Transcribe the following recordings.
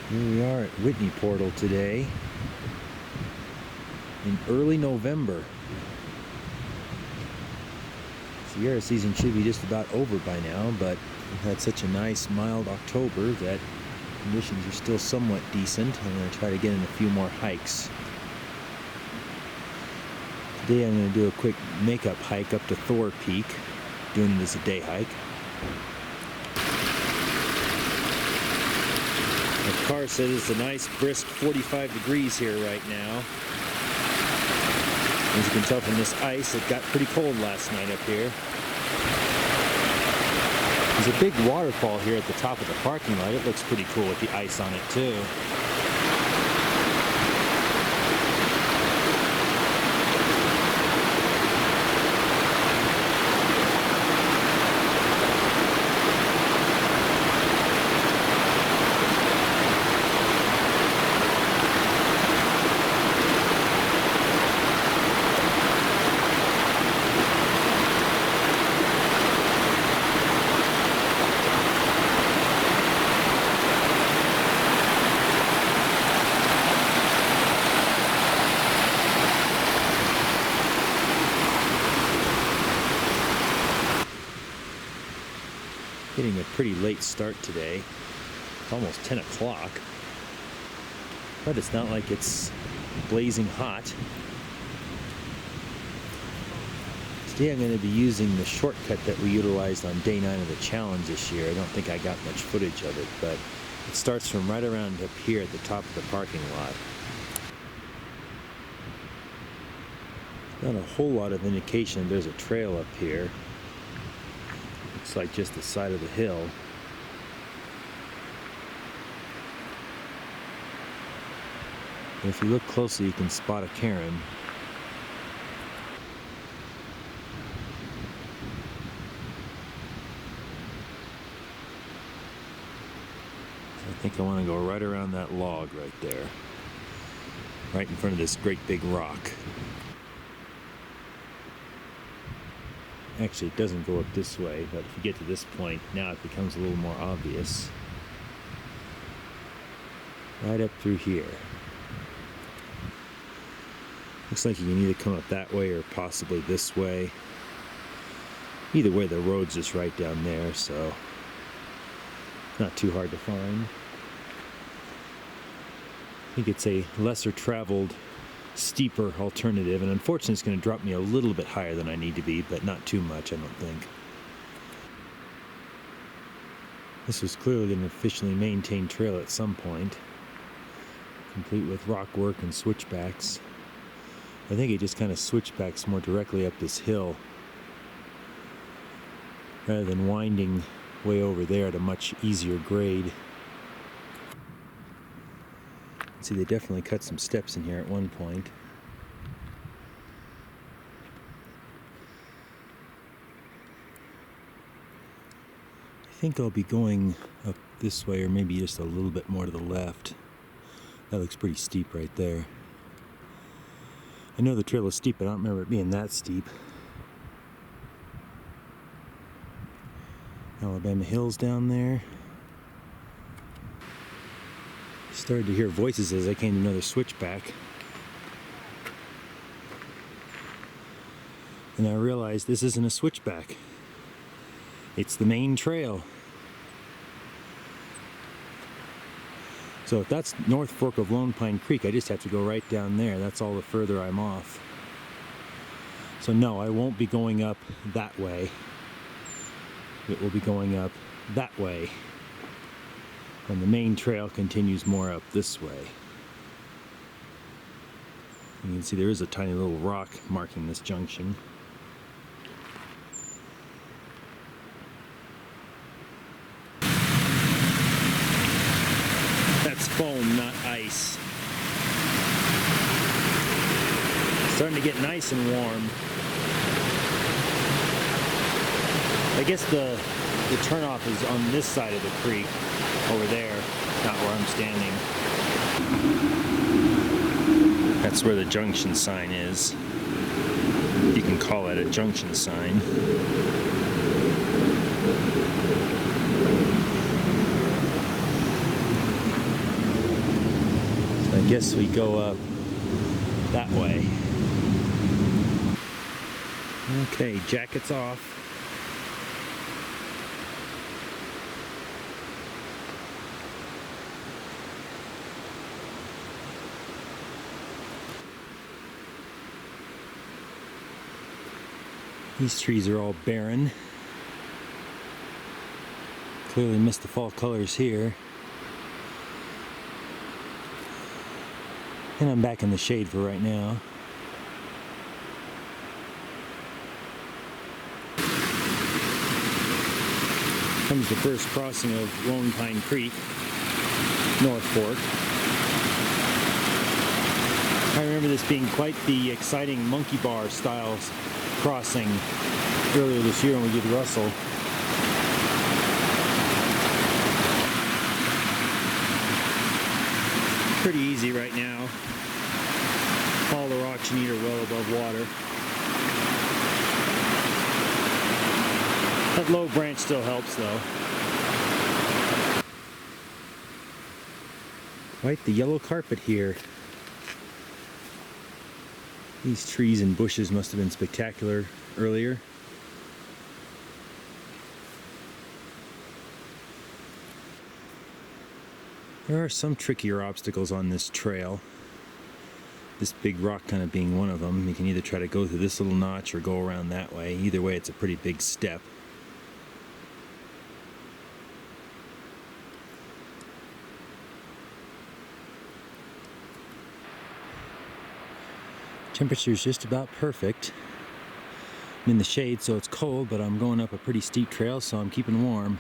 Here we are at Whitney Portal today in early November. Sierra season should be just about over by now, but we've had such a nice mild October that conditions are still somewhat decent. I'm going to try to get in a few more hikes. Today I'm going to do a quick makeup hike up to Thor Peak, doing it as a day hike. The car says it's a nice brisk 45 degrees here right now. As you can tell from this ice, it got pretty cold last night up here. There's a big waterfall here at the top of the parking lot. It looks pretty cool with the ice on it too. Getting a pretty late start today. It's almost 10 o'clock, but it's not like it's blazing hot. Today I'm going to be using the shortcut that we utilized on day 9 of the challenge this year. I don't think I got much footage of it, but it starts from right around up here at the top of the parking lot. Not a whole lot of indication there's a trail up here. Looks like just the side of the hill. And if you look closely, you can spot a cairn. I think I want to go right around that log right there, right in front of this great big rock. Actually, it doesn't go up this way, but if you get to this point, now it becomes a little more obvious. Right up through here. Looks like you can either come up that way or possibly this way. Either way, the road's just right down there, so not too hard to find. I think it's a lesser traveled, steeper alternative, and unfortunately it's going to drop me a little bit higher than I need to be, but not too much, I don't think. This was clearly an officially maintained trail at some point, complete with rock work and switchbacks. I think it just kind of switchbacks more directly up this hill rather than winding way over there at a much easier grade. See, they definitely cut some steps in here at one point. I think I'll be going up this way, or maybe just a little bit more to the left. That looks pretty steep right there. I know the trail is steep, but I don't remember it being that steep. Alabama Hills down there. Started to hear voices as I came to another switchback. And I realized this isn't a switchback. It's the main trail. So if that's North Fork of Lone Pine Creek, I just have to go right down there. That's all the further I'm off. So no, I won't be going up that way. It will be going up that way. And the main trail continues more up this way. You can see there is a tiny little rock marking this junction. That's foam, not ice. It's starting to get nice and warm. I guess the turnoff is on this side of the creek. Over there, not where I'm standing. That's where the junction sign is. You can call it a junction sign. Guess we go up that way. Okay, jackets off. These trees are all barren. Clearly missed the fall colors here. And I'm back in the shade for right now. Comes the first crossing of Lone Pine Creek, North Fork. I remember this being quite the exciting monkey bar style crossing earlier this year when we did Russell. Pretty easy right now. All the rocks you need are well above water. That low branch still helps though. Quite the yellow carpet here. These trees and bushes must have been spectacular earlier. There are some trickier obstacles on this trail. This big rock kind of being one of them. You can either try to go through this little notch or go around that way. Either way, it's a pretty big step. Temperature's just about perfect. I'm in the shade, so it's cold, but I'm going up a pretty steep trail, so I'm keeping warm.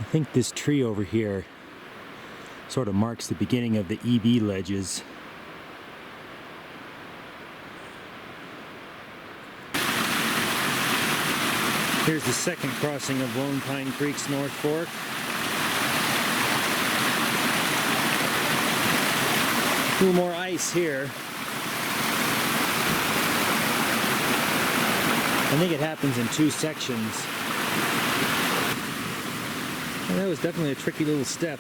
I think this tree over here sort of marks the beginning of the EB ledges. Here's the second crossing of Lone Pine Creek's North Fork. A little more ice here. I think it happens in two sections. Well, that was definitely a tricky little step.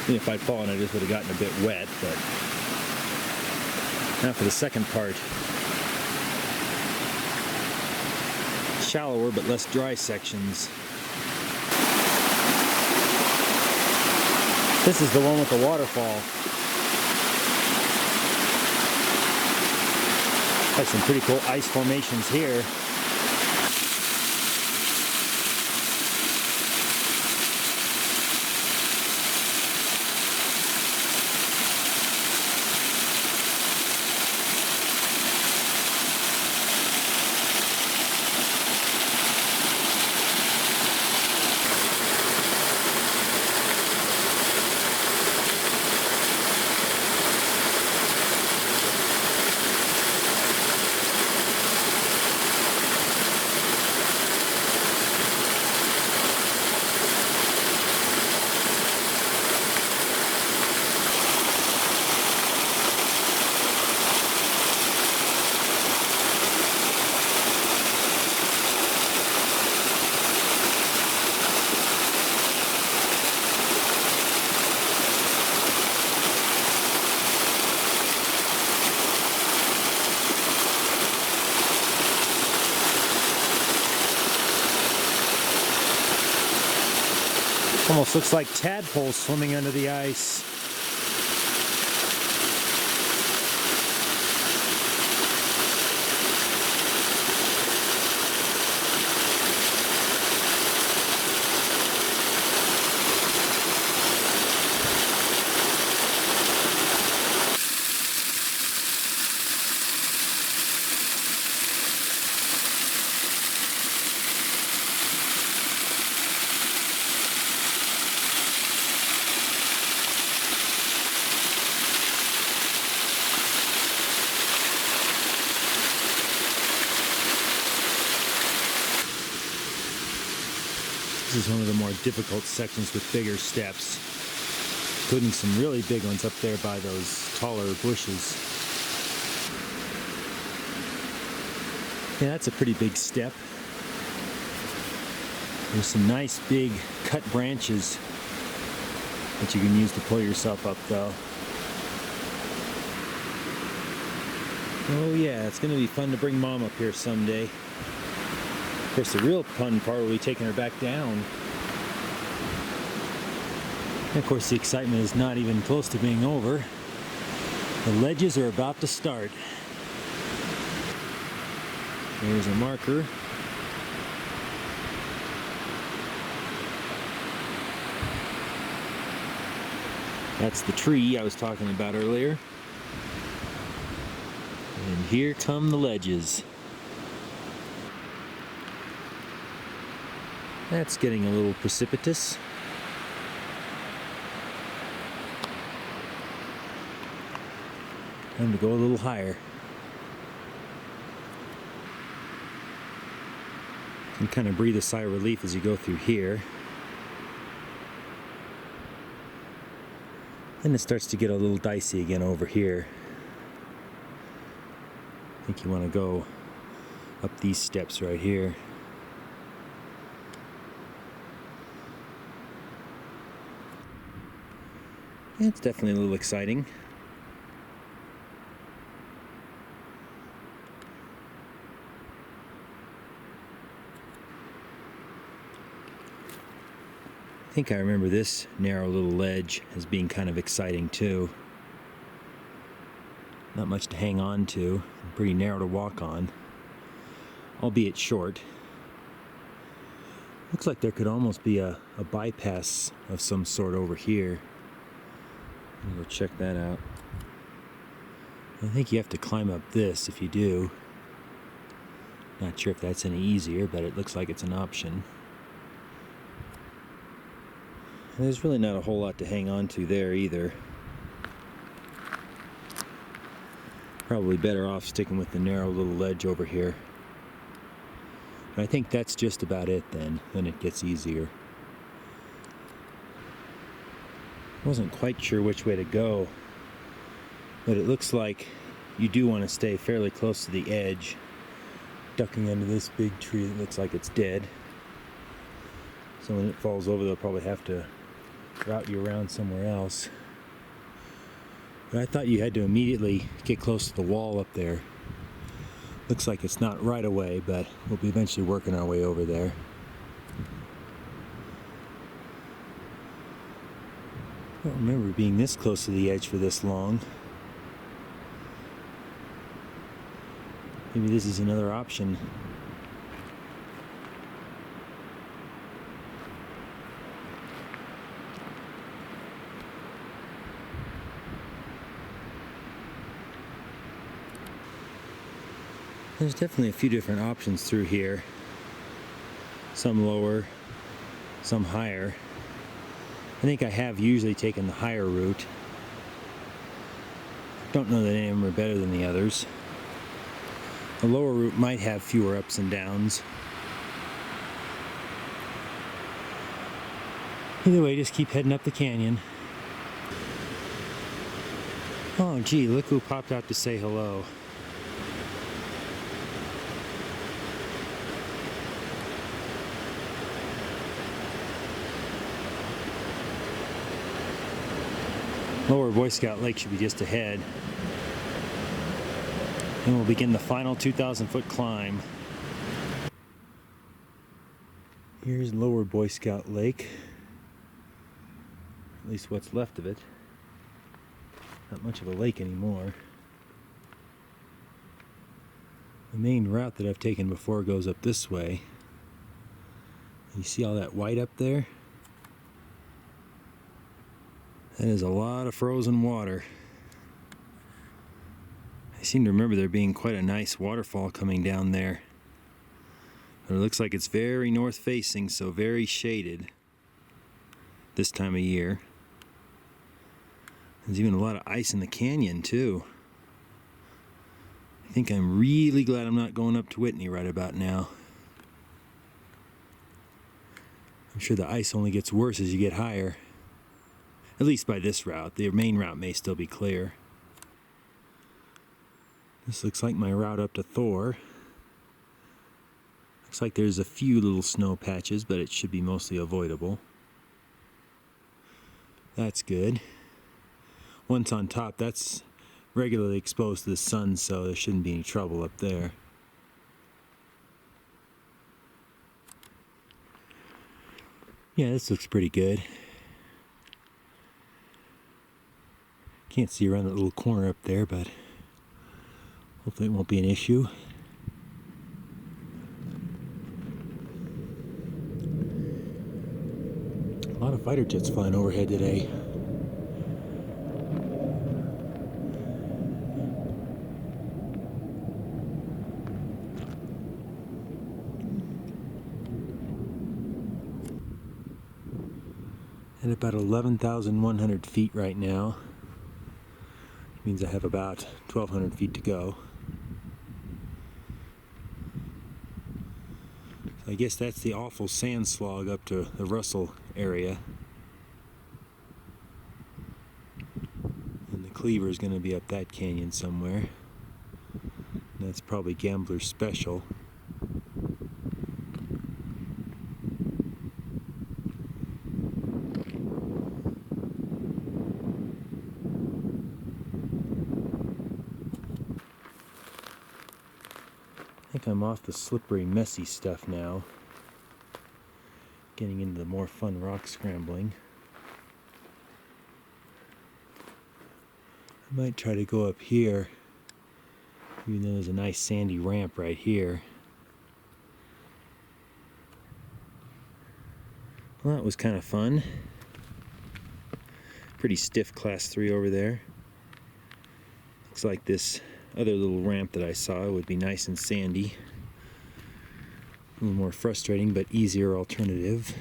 If I'd fallen, I just would have gotten a bit wet, but now for the second part. Shallower but less dry sections. This is the one with the waterfall. Has some pretty cool ice formations here. Almost looks like tadpoles swimming under the ice. This is one of the more difficult sections with bigger steps, including some really big ones up there by those taller bushes. Yeah, that's a pretty big step. There's some nice big cut branches that you can use to pull yourself up though. Oh yeah, it's gonna be fun to bring Mom up here someday. Of course, the real fun part will be taking her back down. And of course, the excitement is not even close to being over. The ledges are about to start. There's a marker. That's the tree I was talking about earlier. And here come the ledges. That's getting a little precipitous. Time to go a little higher. You can kind of breathe a sigh of relief as you go through here. Then it starts to get a little dicey again over here. I think you want to go up these steps right here. Yeah, it's definitely a little exciting. I think I remember this narrow little ledge as being kind of exciting too. Not much to hang on to, pretty narrow to walk on, albeit short. Looks like there could almost be a bypass of some sort over here. We'll go check that out. I think you have to climb up this if you do. Not sure if that's any easier, but it looks like it's an option. And there's really not a whole lot to hang on to there either. Probably better off sticking with the narrow little ledge over here. But I think that's just about it then it gets easier. Wasn't quite sure which way to go, but it looks like you do want to stay fairly close to the edge, ducking under this big tree that looks like it's dead. So when it falls over, they'll probably have to route you around somewhere else. But I thought you had to immediately get close to the wall up there. Looks like it's not right away, but we'll be eventually working our way over there. I don't remember being this close to the edge for this long. Maybe this is another option. There's definitely a few different options through here. Some lower, some higher. I think I have usually taken the higher route. Don't know that any of them are better than the others. The lower route might have fewer ups and downs. Either way, just keep heading up the canyon. Oh gee, look who popped out to say hello. Lower Boy Scout Lake should be just ahead. And we'll begin the final 2,000-foot climb. Here's Lower Boy Scout Lake. At least what's left of it. Not much of a lake anymore. The main route that I've taken before goes up this way. You see all that white up there? That is a lot of frozen water. I seem to remember there being quite a nice waterfall coming down there. But it looks like it's very north facing, so very shaded this time of year. There's even a lot of ice in the canyon too. I think I'm really glad I'm not going up to Whitney right about now. I'm sure the ice only gets worse as you get higher. At least by this route. The main route may still be clear. This looks like my route up to Thor. Looks like there's a few little snow patches, but it should be mostly avoidable. That's good. Once on top, that's regularly exposed to the sun, so there shouldn't be any trouble up there. Yeah, this looks pretty good. Can't see around that little corner up there, but hopefully it won't be an issue. A lot of fighter jets flying overhead today. At about 11,100 feet right now. Means I have about 1,200 feet to go. So I guess that's the awful sand slog up to the Russell area. And the cleaver is going to be up that canyon somewhere. And that's probably Gambler's Special. I think I'm off the slippery, messy stuff now. Getting into the more fun rock scrambling. I might try to go up here, even though there's a nice sandy ramp right here. Well, that was kind of fun. Pretty stiff class 3 over there. Looks like this other little ramp that I saw would be nice and sandy. A little more frustrating, but easier alternative.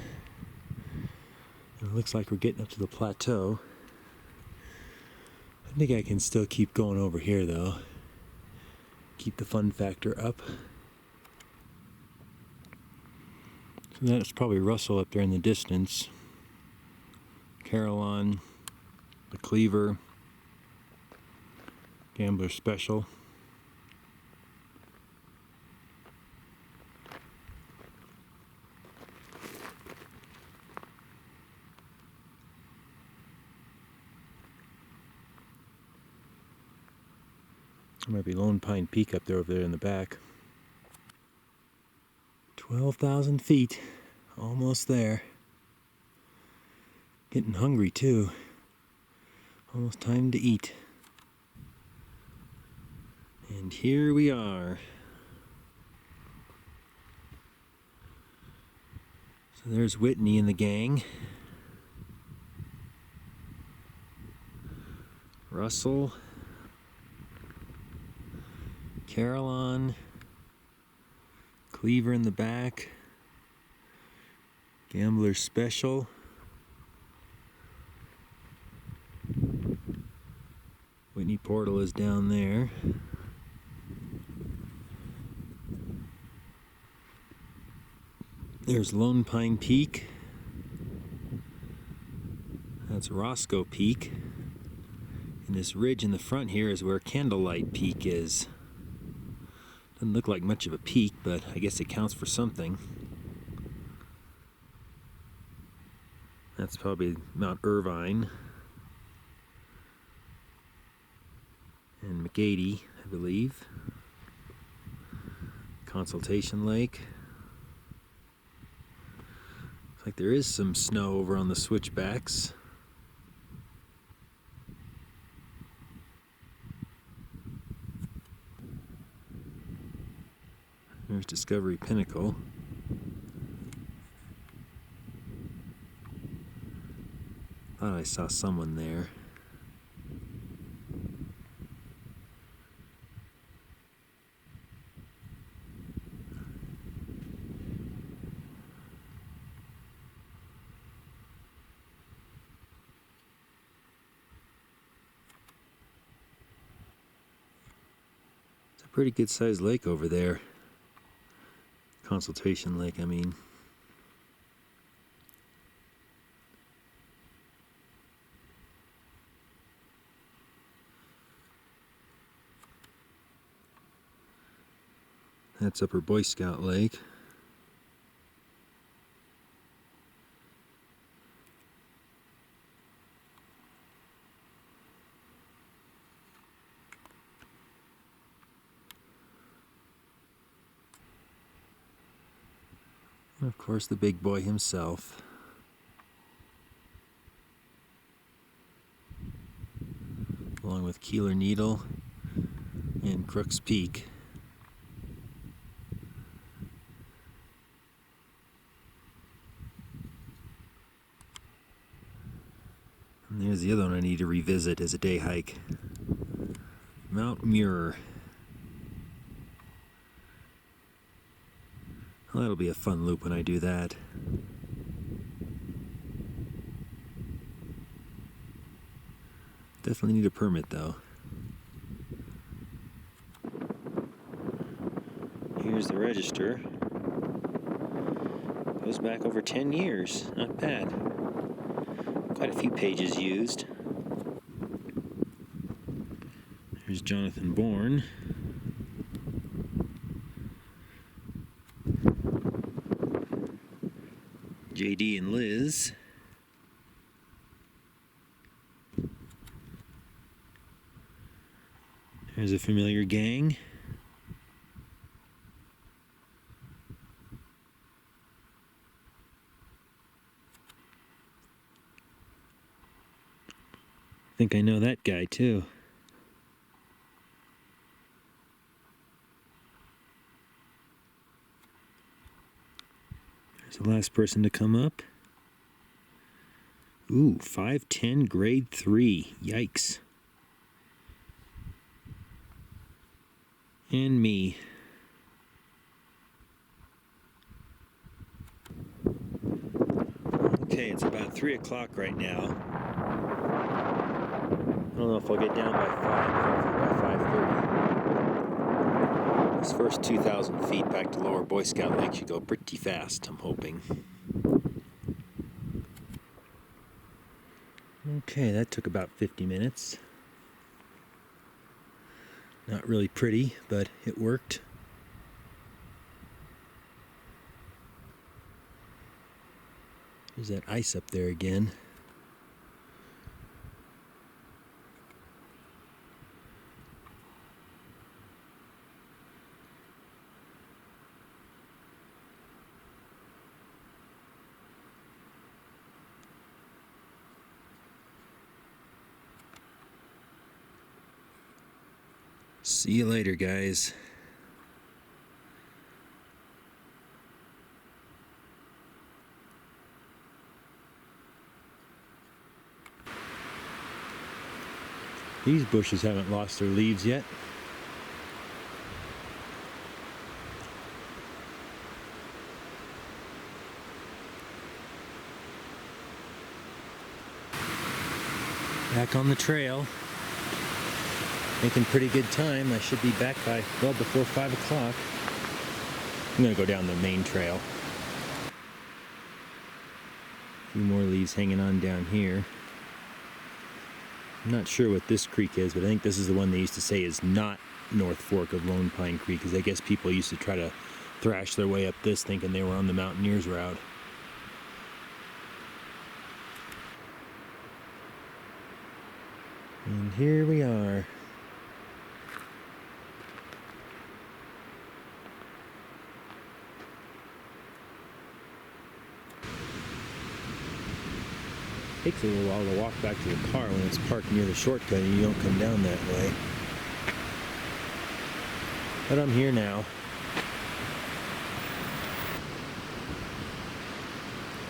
And it looks like we're getting up to the plateau. I think I can still keep going over here though. Keep the fun factor up. So that's probably Russell up there in the distance. Carillon, the Cleaver, Gambler Special. There might be Lone Pine Peak up there over there in the back. 12,000 feet. Almost there. Getting hungry too. Almost time to eat. And here we are. So there's Whitney and the gang. Russell. Carillon. Cleaver in the back. Gambler Special. Whitney Portal is down there. There's Lone Pine Peak. That's Roscoe Peak. And this ridge in the front here is where Candlelight Peak is. Doesn't look like much of a peak, but I guess it counts for something. That's probably Mount Irvine. And McGady, I believe. Consultation Lake. Looks like there is some snow over on the switchbacks. There's Discovery Pinnacle. Thought I saw someone there. It's a pretty good sized lake over there. Consultation Lake, I mean. That's Upper Boy Scout Lake. And of course, the big boy himself. Along with Keeler Needle and Crook's Peak. And there's the other one I need to revisit as a day hike. Mount Muir. Well, that'll be a fun loop when I do that. Definitely need a permit though. Here's the register. Goes back over 10 years. Not bad. Quite a few pages used. Here's Jonathan Bourne. JD and Liz. There's a familiar gang. I think I know that guy too. There's the last person to come up. Ooh, 5'10", grade 3. Yikes. And me. Okay, it's about 3 o'clock right now. I don't know if I'll get down by 5, hopefully by 5:30. This first 2,000 feet back to Lower Boy Scout Lake should go pretty fast, I'm hoping. Okay, that took about 50 minutes. Not really pretty, but it worked. There's that ice up there again. See you later, guys. These bushes haven't lost their leaves yet. Back on the trail. Making pretty good time. I should be back by well before 5 o'clock. I'm gonna go down the main trail. A few more leaves hanging on down here. I'm not sure what this creek is, but I think this is the one they used to say is not North Fork of Lone Pine Creek, because I guess people used to try to thrash their way up this thinking they were on the Mountaineers route. And here we are. Takes a little while to walk back to the car when it's parked near the shortcut and you don't come down that way. But I'm here now.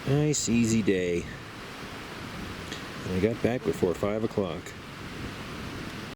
Nice, easy day. And I got back before 5 o'clock.